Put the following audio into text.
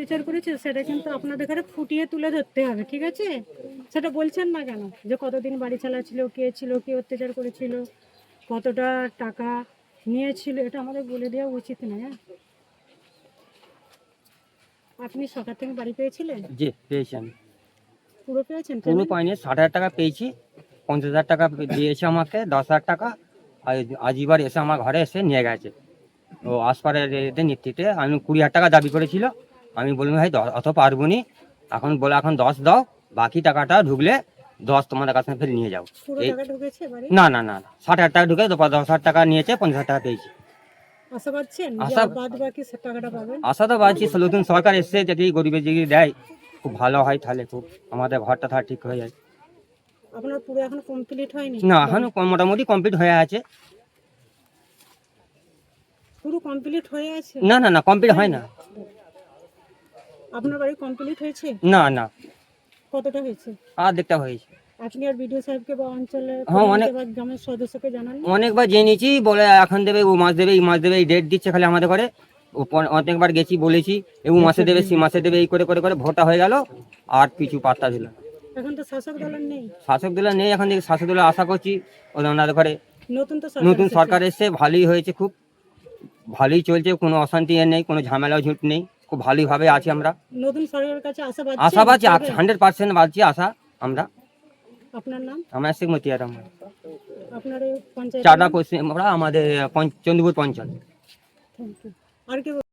অত্যাচার করেছে সেটা কিন্তু আপনাদের ঘরে ফুটিয়ে তুলে ধরতে হবে, ঠিক আছে? সেটা বলছেন না কেন? যে কতদিন বাড়ি চালাচ্ছিল, কে অত্যাচার করেছিল, কতটা টাকা নিয়েছিল, এটা আমাদের বলে দেওয়া উচিত নয়। হ্যাঁ, আপনি সরকার থেকে বাড়ি পেয়েছিলেন? জি পেয়েছি আমি। পুরো পেয়েছেন? পুরো পেমেন্ট? পাইনি, 60,000 টাকা পেয়েছি। 50,000 টাকা দিয়েছে আমাকে, 10,000 টাকা। আর আজিবার এসে আমার ঘরে এসে নিয়ে গেছে ও আসপারের এদের নেতৃত্বে। আমি 20,000 টাকা দাবি করেছিল, আমি বললাম ভাই অত পারবো নি। এখন বলে এখন 10 দাও, বাকি টাকাটা ঢুকলে 10 তোমাদের কাছে ফের নিয়ে যাও। পুরো এই টাকা ঢুকেছে বাড়ি? না না না না, 60,000 টাকা ঢুকে 10,000 টাকা নিয়েছে, 50,000 টাকা পেয়েছি। আশা পাচ্ছেন যে আশা বাদ বাকি টাকাটা পাবেন? আশা তো পাচ্ছি, নতুন সরকার এসছে, যদি গরিবের দিকে দেয় খুব ভালো হয়, তাহলে খুব আমাদের ঘরটা তাহলে ঠিক হয়ে যায়। আপনার পুরো এখনো কমপ্লিট হয়নি? না এখনো মোটামুটি কমপ্লিট হয়ে আছে। পুরো কমপ্লিট হয়ে আছে? না না না, কমপ্লিট হয় না। আপনার বাড়ি কমপ্লিট হয়েছে? না না, কতটা হয়েছে? আর দেখতে হয়েছে। আপনি আর বিডিও সাহেবকে বা অঞ্চলে হ্যাঁ অনেক, বা গ্রামের সদস্যকে জানান? অনেকবার জেনেছি, বলে এখন দেবে, ও মাস দেবে, এই মাস দেবে, এই ডেট দিচ্ছে খালি আমাদের ঘরে। অনেকবার গেছি, বলেছি ও মাসে দেবে, সে মাসে দেবে, এই করে করে করে ভোটটা হয়ে গেল, আর কিছু পাত্তা দিল না। এখন তো শাসক দলের নেই। শাসক দলের নেই, এখন থেকে শাসক দলের আশা করছি ওনাদের ঘরে নতুন তো নতুন এসেছে। সরকার এসছে, ভালোই হয়েছে, খুব ভালোই চলছে, কোনো অশান্তি নেই, কোনো ঝামেলা ঝুট নেই, খুব ভালোইভাবে আছি আমরা। নতুন সরকারের কাছে আশা আশা পাচ্ছি, পাচ্ছেন? 100% পাচ্ছি আশা আমরা। আপনার নাম? আমার শেখ মতিয়ার রহমান, আপনার এই পঞ্চায়েত? চারটা পশ্চিম আমরা, আমাদের চন্দ্রপুর পঞ্চায়েত। Thank you. আর কি